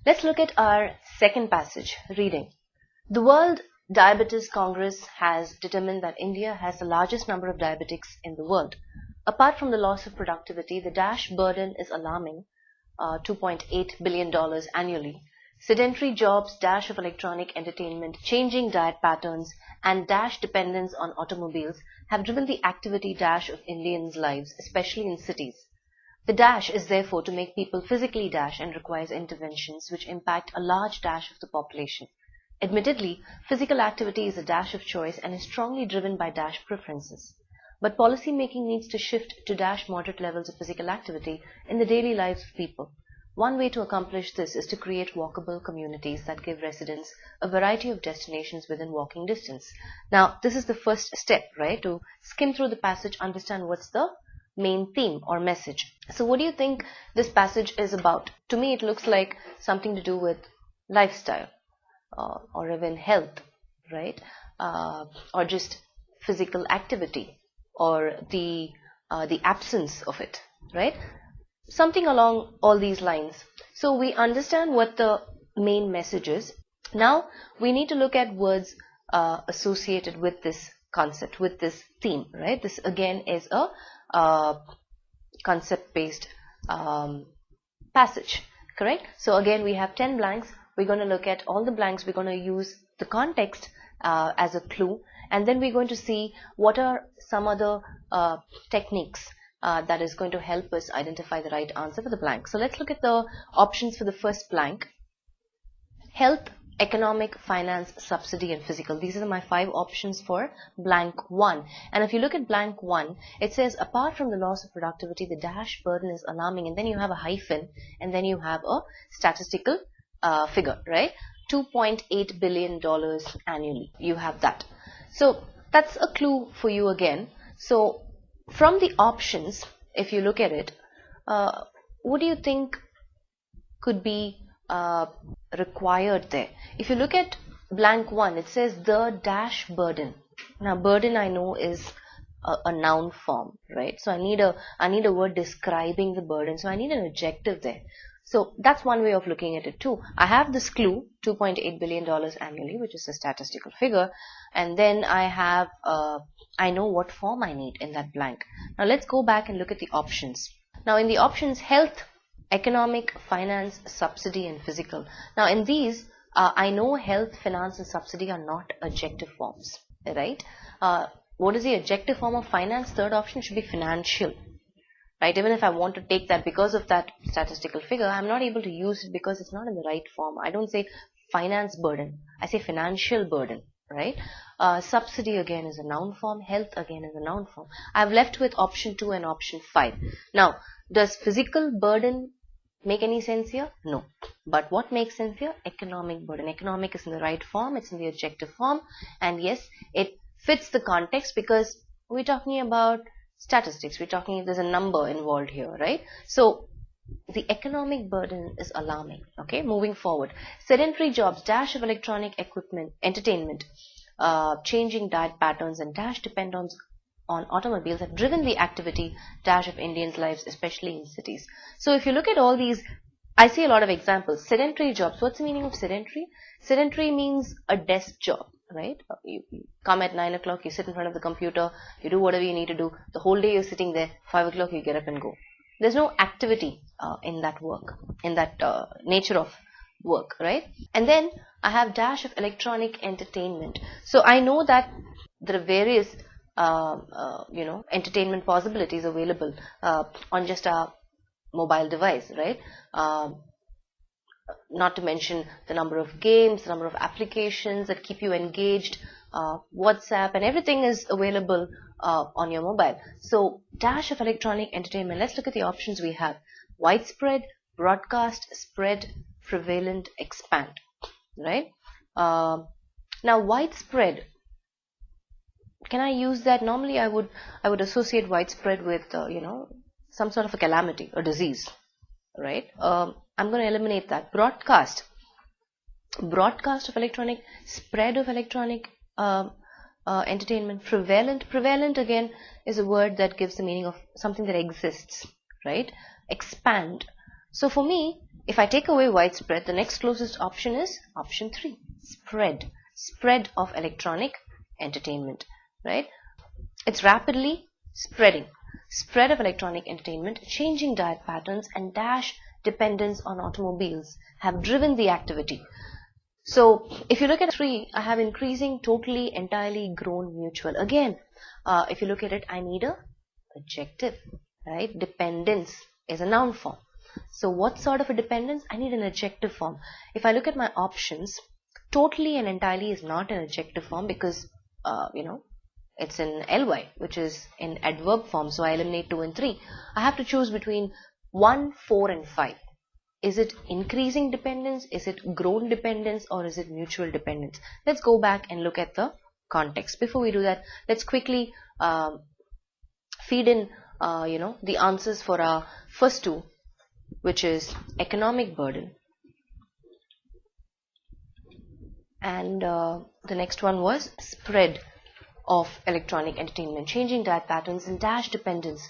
Let's look at our second passage, reading. The World Diabetes Congress has determined that India has the largest number of diabetics in the world. Apart from the loss of productivity, the DASH burden is alarming, $2.8 billion annually. Sedentary jobs, dash of electronic entertainment, changing diet patterns, and dash dependence on automobiles have driven the activity dash of Indians' lives, especially in cities. The dash is therefore to make people physically dash and requires interventions which impact a large dash of the population. Admittedly, physical activity is a dash of choice and is strongly driven by dash preferences. But policy making needs to shift to dash moderate levels of physical activity in the daily lives of people. One way to accomplish this is to create walkable communities that give residents a variety of destinations within walking distance. Now, this is the first step, right? To skim through the passage, understand what's the main theme or message. So what do you think this passage is about? To me, it looks like something to do with lifestyle or even health, right? Or just physical activity or the absence of it, right? Something along all these lines. So we understand what the main message is. Now we need to look at words associated with this concept, with this theme, right? This again is a concept-based passage, correct? So again we have 10 blanks. We're going to look at all the blanks. We're going to use the context as a clue, and then we're going to see what are some other techniques that is going to help us identify the right answer for the blank. So let's look at the options for the first blank. Health, economic, finance, subsidy, and physical. These are my 5 options for blank 1. And if you look at blank 1, it says apart from the loss of productivity, the dash burden is alarming, and then you have a hyphen, and then you have a statistical figure, right? $2.8 billion annually. You have that. So that's a clue for you again. So from the options, if you look at it, what do you think could be required there? If you look at blank 1, it says the dash burden. Now burden I know is a noun form, right? So I need a word describing the burden. So I need an adjective there. So that's one way of looking at it too. I have this clue, $2.8 billion annually, which is a statistical figure. And then I have, I know what form I need in that blank. Now let's go back and look at the options. Now in the options, health, economic, finance, subsidy, and physical. Now in these, I know health, finance, and subsidy are not adjective forms, right? What is the adjective form of finance? Third option should be financial. Right? Even if I want to take that because of that statistical figure, I'm not able to use it because it's not in the right form. I don't say finance burden. I say financial burden, right? Subsidy again is a noun form. Health again is a noun form. I've left with option 2 and option 5. Now, does physical burden make any sense here? No. But what makes sense here? Economic burden. Economic is in the right form. It's in the adjective form. And yes, it fits the context because we're talking about statistics. We're talking, there's a number involved here, right? So the economic burden is alarming. Okay, moving forward. Sedentary jobs, dash of electronic equipment, entertainment, changing diet patterns, and dash dependence on automobiles have driven the activity dash of Indians' lives, especially in cities. So if you look at all these, I see a lot of examples. Sedentary jobs. What's the meaning of sedentary? Sedentary means a desk job. Right? You come at 9 o'clock, you sit in front of the computer, you do whatever you need to do. The whole day you're sitting there, 5 o'clock you get up and go. There's no activity in that work, in that nature of work, right? And then I have dash of electronic entertainment. So I know that there are various, entertainment possibilities available on just our mobile device, right? Not to mention the number of games, the number of applications that keep you engaged, WhatsApp, and everything is available on your mobile. So dash of electronic entertainment. Let's look at the options we have. Widespread, broadcast, spread, prevalent, expand, right? Now widespread, can I use that? Normally I would associate widespread with some sort of a calamity, a disease, right? I'm going to eliminate that. Broadcast of electronic, spread of electronic entertainment. Prevalent again is a word that gives the meaning of something that exists, right? Expand. So for me, If I take away widespread, the next closest option is option 3, spread of electronic entertainment, right? It's rapidly spread of electronic entertainment, changing diet patterns and dash dependence on automobiles have driven the activity. So if you look at 3, I have increasing, totally, entirely, grown, mutual. Again, if you look at it, I need a adjective, right? Dependence is a noun form. So what sort of a dependence? I need an adjective form. If I look at my options, totally and entirely is not an adjective form because, it's in ly, which is in adverb form. So I eliminate 2 and 3. I have to choose between 1, 4 and 5. Is it increasing dependence? Is it grown dependence? Or is it mutual dependence? Let's go back and look at the context. Before we do that, let's quickly feed in, the answers for our first 2, which is economic burden. And the next one was spread of electronic entertainment, changing diet patterns and dash dependence.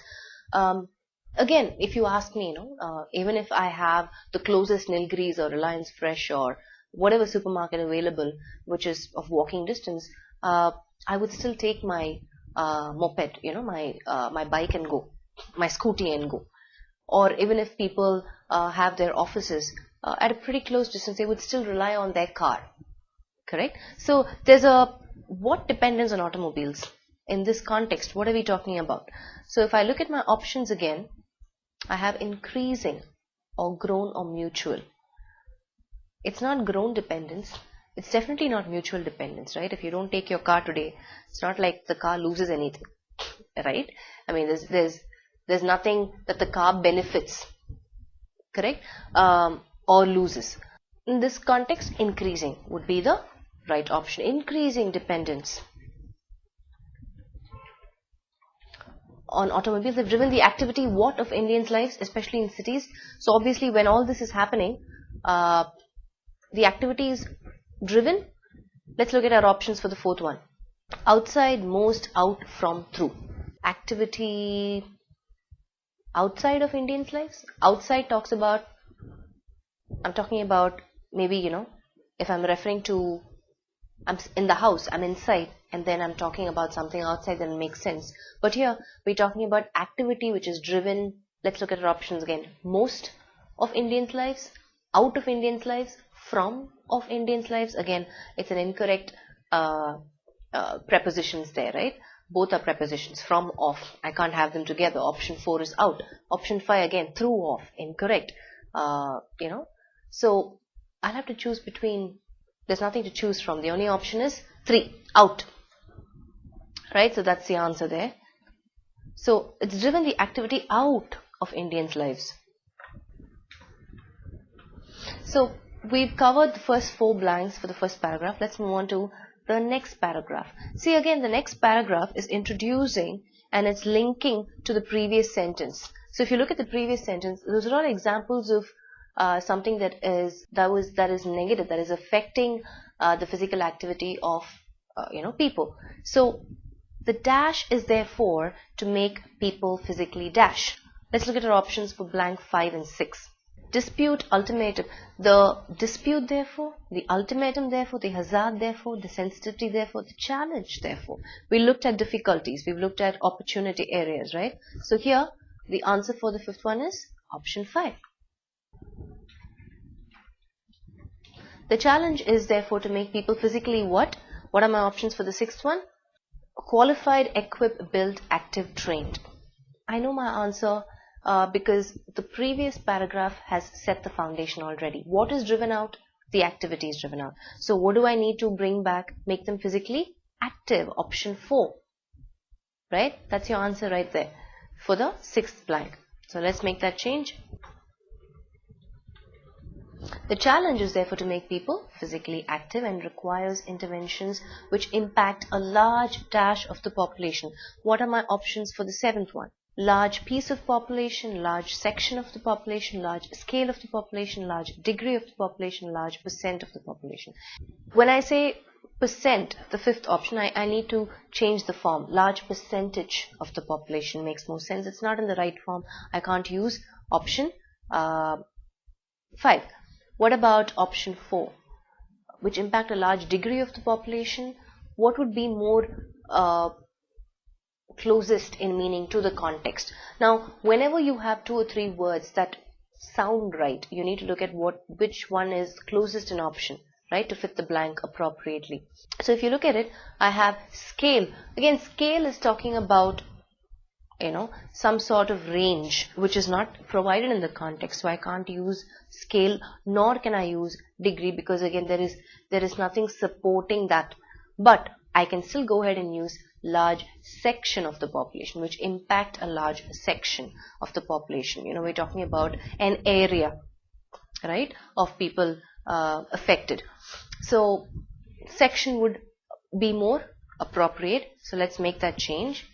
Again, if you ask me, even if I have the closest Nilgiris or Reliance Fresh or whatever supermarket available, which is of walking distance, I would still take my moped, my bike and go, my scooty and go. Or even if people have their offices at a pretty close distance, they would still rely on their car. Correct? So there's what dependence on automobiles? In this context, what are we talking about? So if I look at my options again, I have increasing or grown or mutual. It's not grown dependence. It's definitely not mutual dependence, right? If you don't take your car today, it's not like the car loses anything, right? I mean, there's nothing that the car benefits, correct? Or loses. In this context, increasing would be the right option. Increasing dependence on automobiles have driven the activity what of Indians' lives, especially in cities. So obviously when all this is happening, the activity is driven. Let's look at our options for the 4th one. Outside, most, out, from, through. Activity outside of Indians' lives. Outside talks about, I'm talking about maybe, if I'm referring to, I'm in the house, I'm inside, and then I'm talking about something outside, then it makes sense. But here, we're talking about activity which is driven. Let's look at our options again. Most of Indians' lives, out of Indians' lives, from of Indians' lives. Again, it's an incorrect prepositions there, right? Both are prepositions, from, off. I can't have them together. Option 4 is out. Option 5 again, through, off, incorrect. So I'll have to choose between. There's nothing to choose from. The only option is 3, out. Right? So that's the answer there. So it's driven the activity out of Indians' lives. So we've covered the first 4 blanks for the first paragraph. Let's move on to the next paragraph. See, again, the next paragraph is introducing and it's linking to the previous sentence. So if you look at the previous sentence, those are all examples of something that is negative, that is affecting the physical activity of people. So the dash is therefore to make people physically dash. Let's look at our options for blank 5 and 6. Dispute, ultimatum. The dispute therefore, the ultimatum therefore, the hazard therefore, the sensitivity therefore, the challenge therefore. We looked at difficulties, we've looked at opportunity areas, right? So here the answer for the 5th one is option 5. The challenge is therefore to make people physically what? What are my options for the 6th one? Qualified, equipped, built, active, trained. I know my answer because the previous paragraph has set the foundation already. What is driven out? The activity is driven out. So what do I need to bring back? Make them physically active. Option 4. Right? That's your answer right there for the 6th blank. So let's make that change. The challenge is therefore to make people physically active and requires interventions which impact a large dash of the population. What are my options for the 7th one? Large piece of population, large section of the population, large scale of the population, large degree of the population, large percent of the population. When I say percent, the 5th option, I need to change the form. Large percentage of the population makes more sense. It's not in the right form. I can't use option 5. What about option 4? Which impact a large degree of the population? What would be more closest in meaning to the context? Now, whenever you have 2 or 3 words that sound right, you need to look at which one is closest in option, right, to fit the blank appropriately. So if you look at it, I have scale. Again, scale is talking about, some sort of range which is not provided in the context. So I can't use scale, nor can I use degree, because again there is nothing supporting that. But I can still go ahead and use large section of the population, which impact a large section of the population. We're talking about an area, right, of people affected. So section would be more appropriate. So let's make that change.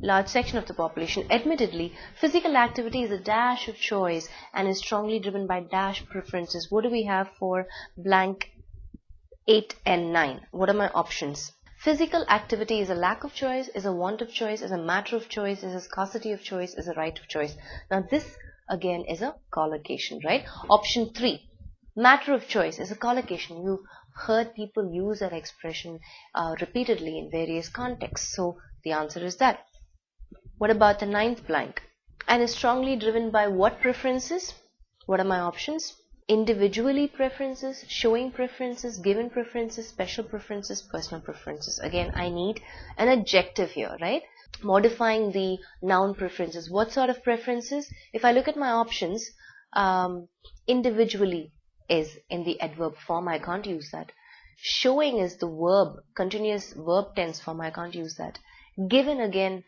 Large section of the population. Admittedly, physical activity is a dash of choice and is strongly driven by dash preferences. What do we have for blank 8 and 9? What are my options? Physical activity is a lack of choice, is a want of choice, is a matter of choice, is a scarcity of choice, is a right of choice. Now this again is a collocation, right? Option 3, matter of choice, is a collocation. You've heard people use that expression repeatedly in various contexts. So the answer is that. What about the 9th blank? And is strongly driven by what preferences? What are my options? Individually preferences, showing preferences, given preferences, special preferences, personal preferences. Again, I need an adjective here, right? Modifying the noun preferences. What sort of preferences? If I look at my options, individually is in the adverb form. I can't use that. Showing is the verb, continuous verb tense form. I can't use that. Given again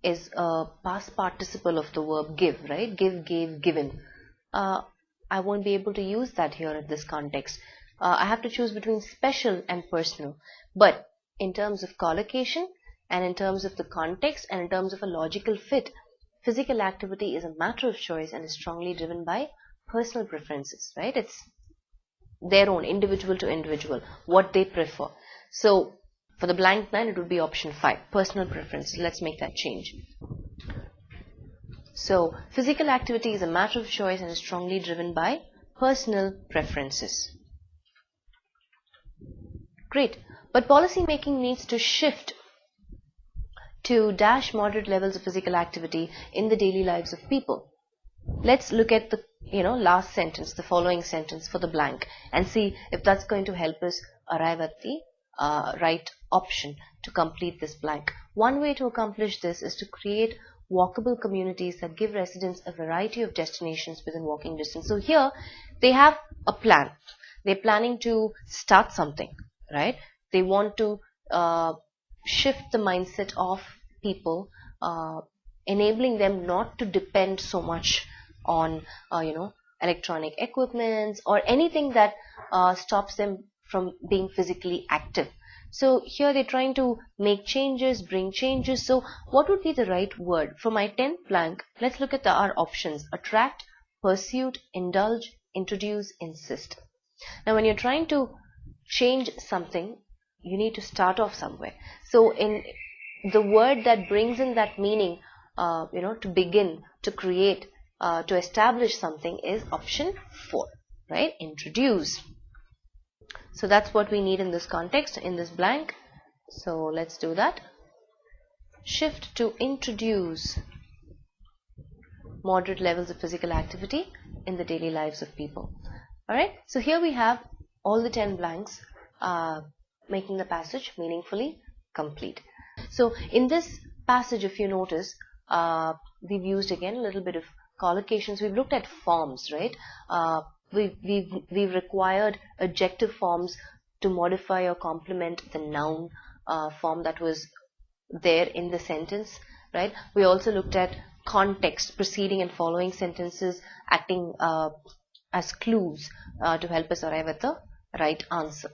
is a past participle of the verb give, right? Give, gave, given. I won't be able to use that here in this context. I have to choose between special and personal. But in terms of collocation and in terms of the context and in terms of a logical fit, physical activity is a matter of choice and is strongly driven by personal preferences, right? It's their own, individual to individual, what they prefer. So for the blank 9, it would be option 5, personal preference. Let's make that change. So physical activity is a matter of choice and is strongly driven by personal preferences. Great. But policy making needs to shift to dash moderate levels of physical activity in the daily lives of people. Let's look at the last sentence, the following sentence for the blank, and see if that's going to help us arrive at the right option to complete this blank. One way to accomplish this is to create walkable communities that give residents a variety of destinations within walking distance. So here they have a plan. They're planning to start something, right? They want to shift the mindset of people, enabling them not to depend so much on electronic equipments or anything that stops them from being physically active. So here they're trying to make changes, bring changes. So what would be the right word? For my 10th blank, let's look at our options. Attract, pursue, indulge, introduce, insist. Now when you're trying to change something, you need to start off somewhere. So in the word that brings in that meaning, to begin, to create, to establish something is option 4, right? Introduce. So that's what we need in this context, in this blank. So let's do that. Shift to introduce moderate levels of physical activity in the daily lives of people. Alright, so here we have all the 10 blanks, making the passage meaningfully complete. So in this passage, if you notice, we've used again a little bit of collocations. We've looked at forms, right? We've required adjective forms to modify or complement the noun form that was there in the sentence, right? We also looked at context, preceding and following sentences acting as clues to help us arrive at the right answer.